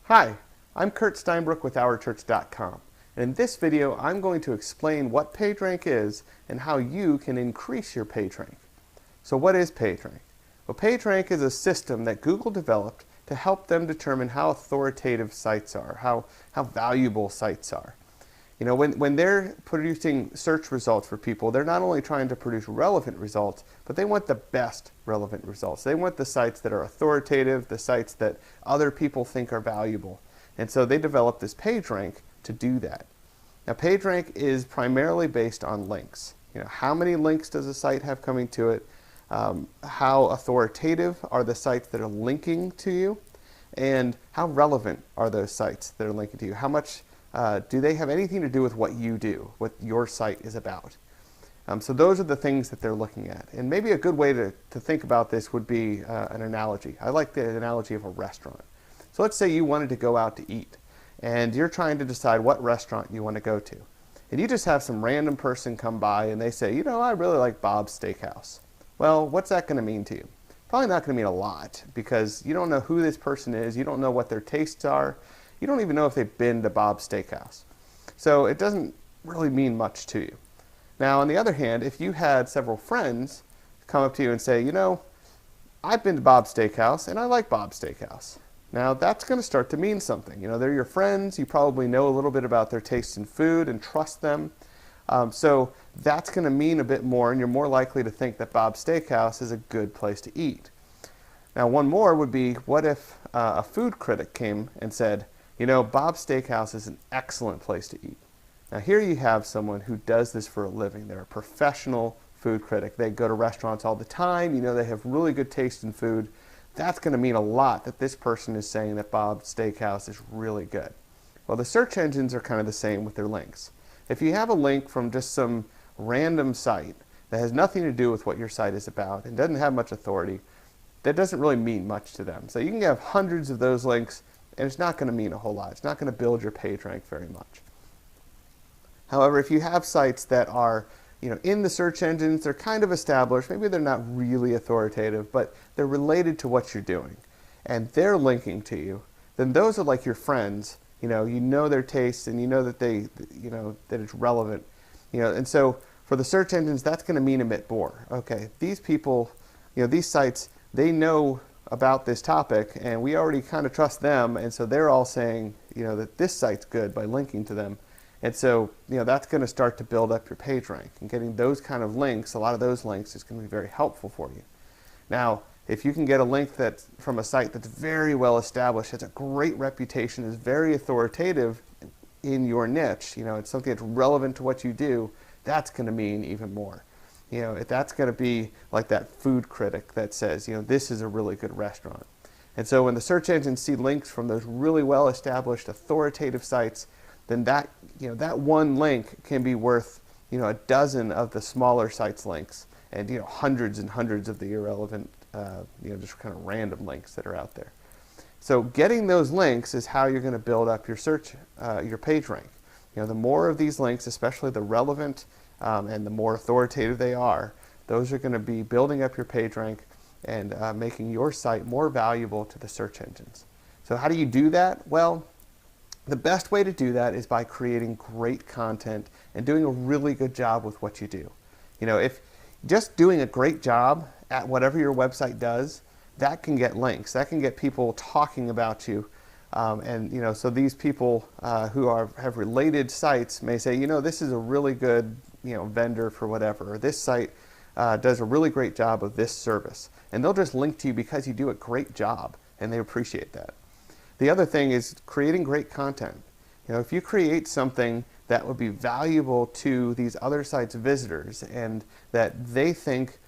Hi, I'm Kurt Steinbrook with OurChurch.com, and in this video I'm going to explain what PageRank is and how you can increase your PageRank. So what is PageRank? Well, PageRank is a system that Google developed to help them determine how authoritative sites are, how valuable sites are. You know, when they're producing search results for people, they're not only trying to produce relevant results, but they want the best relevant results. They want the sites that are authoritative, the sites that other people think are valuable. And so they developed this PageRank to do that. Now, PageRank is primarily based on links. You know, how many links does a site have coming to it? How authoritative are the sites that are linking to you? And how relevant are those sites that are linking to you? How much do they have anything to do with what you do, what your site is about? So those are the things that they're looking at. And maybe a good way to think about this would be an analogy. I like the analogy of a restaurant. So let's say you wanted to go out to eat, and you're trying to decide what restaurant you want to go to. And you just have some random person come by and they say, you know, I really like Bob's Steakhouse. Well, what's that going to mean to you? Probably not going to mean a lot, because you don't know who this person is, you don't know what their tastes are, you don't even know if they've been to Bob's Steakhouse. So it doesn't really mean much to you. Now, on the other hand, if you had several friends come up to you and say, you know, I've been to Bob's Steakhouse and I like Bob's Steakhouse. Now, that's going to start to mean something. You know, they're your friends, you probably know a little bit about their taste in food and trust them. So that's going to mean a bit more, and you're more likely to think that Bob's Steakhouse is a good place to eat. Now, one more would be, what if a food critic came and said, you know, Bob's Steakhouse is an excellent place to eat. Now, here you have someone who does this for a living. They're a professional food critic. They go to restaurants all the time. You know, they have really good taste in food. That's going to mean a lot that this person is saying that Bob's Steakhouse is really good. Well, the search engines are kind of the same with their links. If you have a link from just some random site that has nothing to do with what your site is about and doesn't have much authority, that doesn't really mean much to them. So you can have hundreds of those links, and it's not going to mean a whole lot. It's not going to build your PageRank very much. However, if you have sites that are, you know, in the search engines, they're kind of established, maybe they're not really authoritative, but they're related to what you're doing, and they're linking to you, then those are like your friends. You know their tastes, and you know that that it's relevant. You know, and so for the search engines, that's going to mean a bit more. Okay, these people, you know, these sites, they know about this topic, and we already kind of trust them, and so they're all saying, you know, that this site's good by linking to them. And so, you know, that's going to start to build up your PageRank, and getting those kind of links, a lot of those links, is going to be very helpful for you. Now, if you can get a link that's from a site that's very well established, has a great reputation, is very authoritative in your niche, you know, it's something that's relevant to what you do, that's going to mean even more. You know, that's going to be like that food critic that says, you know, this is a really good restaurant. And so when the search engines see links from those really well established authoritative sites, then that, you know, that one link can be worth, you know, a dozen of the smaller sites' links, and, you know, hundreds and hundreds of the irrelevant, you know, just kind of random links that are out there. So getting those links is how you're going to build up your search, your PageRank. You know, the more of these links, especially the relevant and the more authoritative they are, those are going to be building up your PageRank and making your site more valuable to the search engines. So how do you do that? Well, the best way to do that is by creating great content and doing a really good job with what you do. You know, if just doing a great job at whatever your website does, that can get links. That can get people talking about you. And, you know, so these people who have related sites may say, you know, this is a really good, you know, vendor for whatever, or this site does a really great job of this service. And they'll just link to you because you do a great job, and they appreciate that. The other thing is creating great content. You know, if you create something that would be valuable to these other sites' visitors and that they think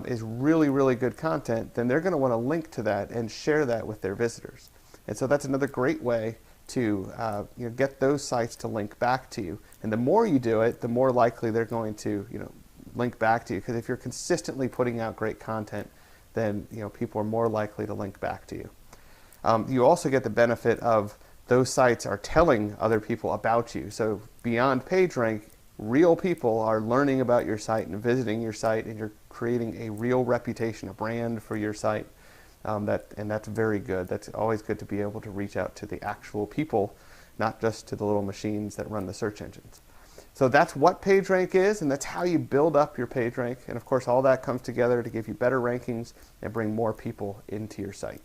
is really, really good content, then they're going to want to link to that and share that with their visitors. And so that's another great way to you know, get those sites to link back to you. And the more you do it, the more likely they're going to, you know, link back to you. Because if you're consistently putting out great content, then, you know, people are more likely to link back to you. You also get the benefit of those sites are telling other people about you. So beyond PageRank, real people are learning about your site and visiting your site, and you're creating a real reputation, a brand for your site. and that's very good. That's always good to be able to reach out to the actual people, not just to the little machines that run the search engines. So that's what PageRank is, and that's how you build up your PageRank. And of course, all that comes together to give you better rankings and bring more people into your site.